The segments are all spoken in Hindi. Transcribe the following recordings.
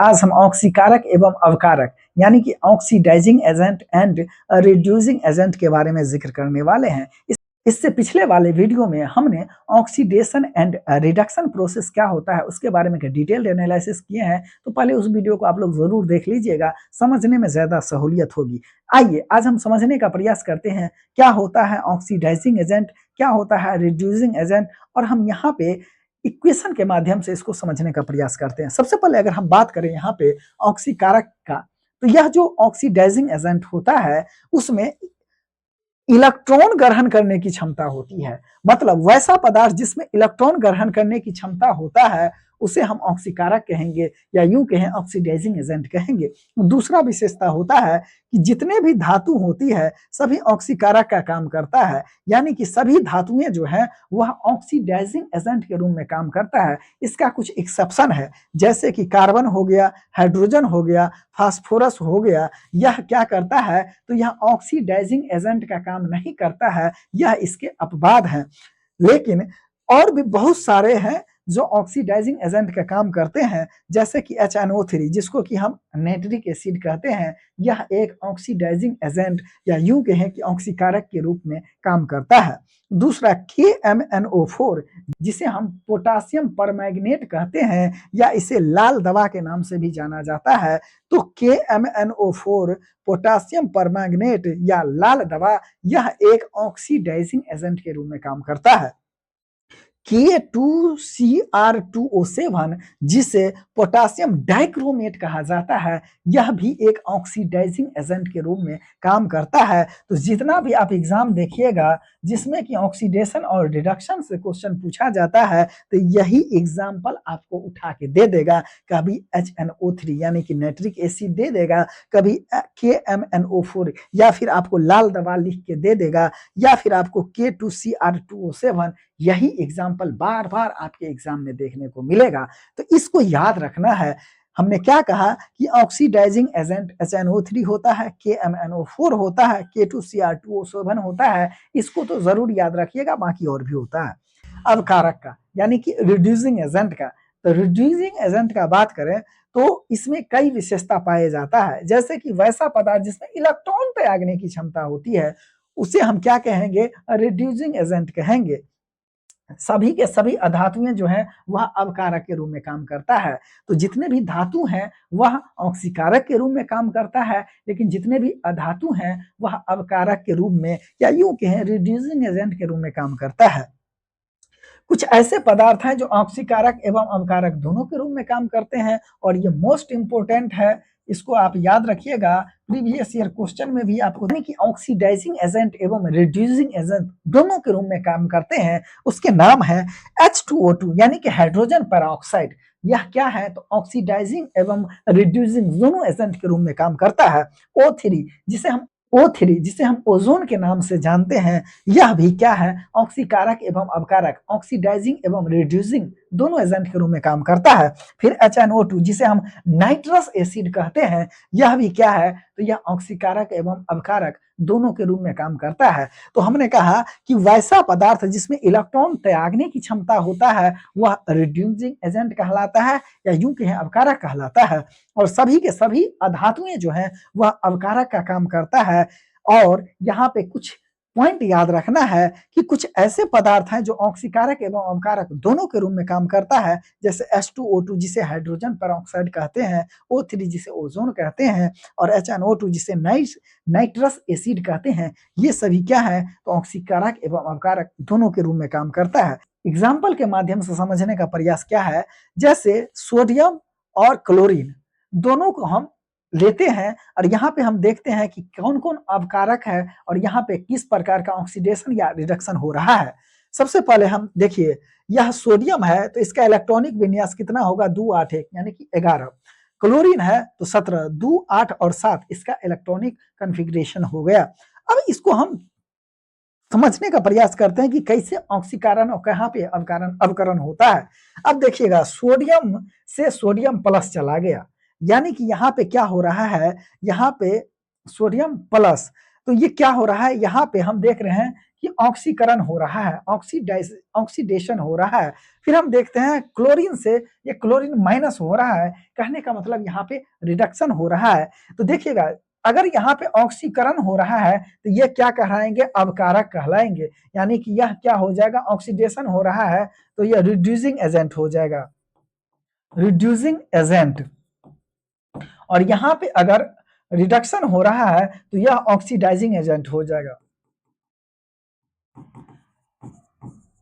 आज हम ऑक्सीकारक एवं अवकारक यानी कि oxidising agent and reducing agent के बारे में जिक्र करने वाले हैं। इससे पिछले वाले वीडियो में हमने ऑक्सीडेशन एंड रिडक्शन प्रोसेस क्या होता है उसके बारे में डिटेल्ड एनालिसिस किए हैं, तो पहले उस वीडियो को आप लोग जरूर देख लीजिएगा, समझने में ज्यादा सहूलियत होगी। आइए आज हम समझने का प्रयास करते हैं क्या होता है ऑक्सीडाइजिंग एजेंट, क्या होता है रिड्यूसिंग एजेंट, और हम यहाँ पे इक्वेशन के माध्यम से इसको समझने का प्रयास करते हैं। सबसे पहले अगर हम बात करें यहाँ पे ऑक्सीकारक का, तो यह जो ऑक्सीडाइजिंग एजेंट होता है उसमें इलेक्ट्रॉन ग्रहण करने की क्षमता होती है। मतलब वैसा पदार्थ जिसमें इलेक्ट्रॉन ग्रहण करने की क्षमता होता है उसे हम ऑक्सीकारक कहेंगे, या यूं कहें ऑक्सीडाइजिंग एजेंट कहेंगे। दूसरा विशेषता होता है कि जितने भी धातु होती है सभी ऑक्सीकारक का काम करता है, यानी कि सभी धातुएं जो है वह ऑक्सीडाइजिंग एजेंट के रूप में काम करता है। इसका कुछ एक्सेप्शन है, जैसे कि कार्बन हो गया, हाइड्रोजन हो गया, फास्फोरस हो गया। यह क्या करता है, तो यह ऑक्सीडाइजिंग एजेंट का काम नहीं करता है, यह इसके अपवाद हैं। लेकिन और भी बहुत सारे हैं जो ऑक्सीडाइजिंग एजेंट का काम करते हैं, जैसे कि HNO3 जिसको कि हम नाइट्रिक एसिड कहते हैं, यह एक ऑक्सीडाइजिंग एजेंट या यूं कहें कि ऑक्सीकारक के रूप में काम करता है। दूसरा KMNO4 जिसे हम पोटासियम परमैंगनेट कहते हैं या इसे लाल दवा के नाम से भी जाना जाता है, तो KMNO4 पोटासियम परमैंगनेट या लाल दवा यह एक ऑक्सीडाइजिंग एजेंट के रूप में काम करता है। K2Cr2O7 जिसे पोटासियम डाइक्रोमेट कहा जाता है, यह भी एक ऑक्सीडाइजिंग एजेंट के रूप में काम करता है। तो जितना भी आप एग्जाम देखिएगा जिसमें कि ऑक्सीडेशन और रिडक्शन से क्वेश्चन पूछा जाता है, तो यही एग्जाम्पल आपको उठा के दे देगा। कभी HNO3 यानी कि नाइट्रिक एसिड दे देगा, कभी KMNO4, या फिर आपको लाल दवा लिख के दे देगा, या फिर आपको K2Cr2O7। यही एग्जाम्पल बार बार आपके एग्जाम में देखने को मिलेगा, तो इसको याद रखना है। हमने क्या कहा कि ऑक्सीडाइजिंग एजेंट HNO3 होता है, KMNO4 होता है, K2Cr2O7 होता है, इसको तो जरूर याद रखिएगा, बाकी और भी होता है। अवकारक का यानी कि रिड्यूसिंग एजेंट का, तो रिड्यूसिंग एजेंट का बात करें तो इसमें कई विशेषता पाए जाता है, जैसे कि वैसा पदार्थ जिसमें इलेक्ट्रॉन त्यागने की क्षमता होती है उसे हम क्या कहेंगे, रिड्यूसिंग एजेंट कहेंगे। सभी के सभी अधातुएं जो है वह अवकारक के रूप में काम करता है। तो जितने भी धातु हैं वह ऑक्सीकारक के रूप में काम करता है, लेकिन जितने भी अधातु हैं वह अवकारक के रूप में या यूं कहें रिड्यूसिंग एजेंट के रूप में काम करता है। कुछ ऐसे पदार्थ हैं जो ऑक्सीकारक एवं अवकारक दोनों के रूप में काम करते हैं, और ये मोस्ट इंपोर्टेंट है, इसको आप याद रखिएगा। प्रीवियस ईयर क्वेश्चन में भी आपको कि ऑक्सीडाइजिंग एजेंट एवं रिड्यूसिंग एजेंट दोनों के रूप में काम करते हैं। उसके नाम है H2O2 यानी कि हाइड्रोजन पेरोक्साइड। यह क्या है, तो ऑक्सीडाइजिंग एवं रिड्यूसिंग दोनों एजेंट के रूप में काम करता है। O3 जिसे हम ओजोन के नाम से जानते हैं, यह भी क्या है, ऑक्सीकारक एवं अवकारक, ऑक्सीडाइजिंग एवं रिड्यूसिंग दोनों एजेंट के रूप में काम करता है। फिर HNO2 जिसे हम नाइट्रस एसिड कहते हैं, यह भी क्या है, तो यह ऑक्सीकारक एवं अवकारक दोनों के रूप में काम करता है। तो हमने कहा कि वैसा पदार्थ जिसमें इलेक्ट्रॉन त्यागने की क्षमता होता है वह रिड्यूसिंग एजेंट कहलाता है, या यूं कहें अवकारक कहलाता है। और सभी के सभी अधातुएं जो हैं वह अवकारक का काम करता है। और यहाँ पे कुछ पॉइंट याद रखना है कि कुछ ऐसे पदार्थ हैं जो ऑक्सीकारक एवं अवकारक दोनों के रूप में काम करता है, जैसे H2O2 जिसे हाइड्रोजन पेरोक्साइड कहते हैं, O3 जिसे ओजोन कहते हैं, और HNO2 जिसे नाइट्रस एसिड कहते हैं। ये सभी क्या है, तो ऑक्सीकारक एवं अवकारक दोनों के रूप में काम करता है। एग्जाम्पल के माध्यम से समझने का प्रयास क्या है, जैसे सोडियम और क्लोरीन दोनों को हम लेते हैं, और यहाँ पे हम देखते हैं कि कौन कौन अवकारक है और यहाँ पे किस प्रकार का ऑक्सीडेशन या रिडक्शन हो रहा है। सबसे पहले हम देखिए, यह सोडियम है तो इसका इलेक्ट्रॉनिक विन्यास कितना होगा, 2 8 1 यानी कि 11। क्लोरीन है तो 17, 2 8 और 7 इसका इलेक्ट्रॉनिक कन्फिग्रेशन हो गया। अब इसको हम समझने का प्रयास करते हैं कि कैसे ऑक्सीकरण और कहाँ पे अवकरण होता है। अब देखिएगा, सोडियम से सोडियम प्लस चला गया, यानी कि यहाँ पे क्या हो रहा है, यहाँ पे सोडियम प्लस, तो ये क्या हो रहा है, यहाँ पे हम देख रहे हैं कि ऑक्सीकरण हो रहा है, ऑक्सीडेशन हो रहा है। फिर हम देखते हैं क्लोरीन से ये क्लोरीन माइनस हो रहा है, कहने का मतलब यहाँ पे रिडक्शन हो रहा है। तो देखिएगा अगर यहाँ पे ऑक्सीकरण हो रहा है तो ये क्या कहलाएंगे, अवकारक कहलाएंगे, यानी कि यह क्या हो जाएगा, ऑक्सीडेशन हो रहा है तो यह रिड्यूसिंग एजेंट हो जाएगा, रिड्यूसिंग एजेंट। और यहाँ पे अगर रिडक्शन हो रहा है तो यह ऑक्सीडाइजिंग एजेंट हो जाएगा,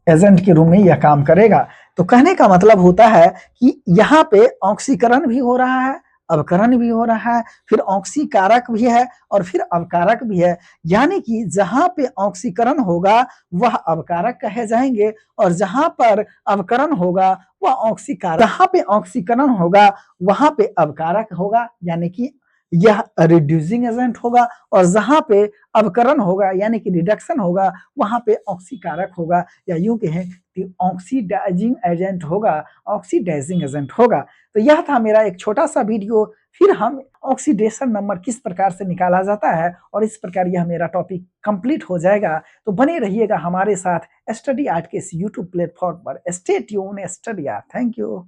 एजेंट के रूप में यह काम करेगा। तो कहने का मतलब होता है कि यहाँ पे ऑक्सीकरण भी हो रहा है, अवकरण भी हो रहा है, फिर ऑक्सीकारक भी है और फिर अवकारक भी है, यानी कि जहां पे ऑक्सीकरण होगा वह अवकारक कहे जाएंगे और जहां पर अवकरण होगा वह ऑक्सीकारक, जहां पे ऑक्सीकरण होगा वहां पे अवकारक होगा, यानी कि यह रिड्यूसिंग एजेंट होगा, और जहां पे अवकरण होगा यानी कि रिडक्शन होगा वहां पे ऑक्सीकारक होगा, या यूं कहें कि ऑक्सीडाइजिंग एजेंट होगा, ऑक्सीडाइजिंग एजेंट होगा। तो यह था मेरा एक छोटा सा वीडियो। फिर हम ऑक्सीडेशन नंबर किस प्रकार से निकाला जाता है और इस प्रकार यह मेरा टॉपिक कंप्लीट हो जाएगा। तो बने रहिएगा हमारे साथ स्टडी आर्ट के इस यूट्यूब प्लेटफॉर्म पर। Stay tune, study art. Thank you.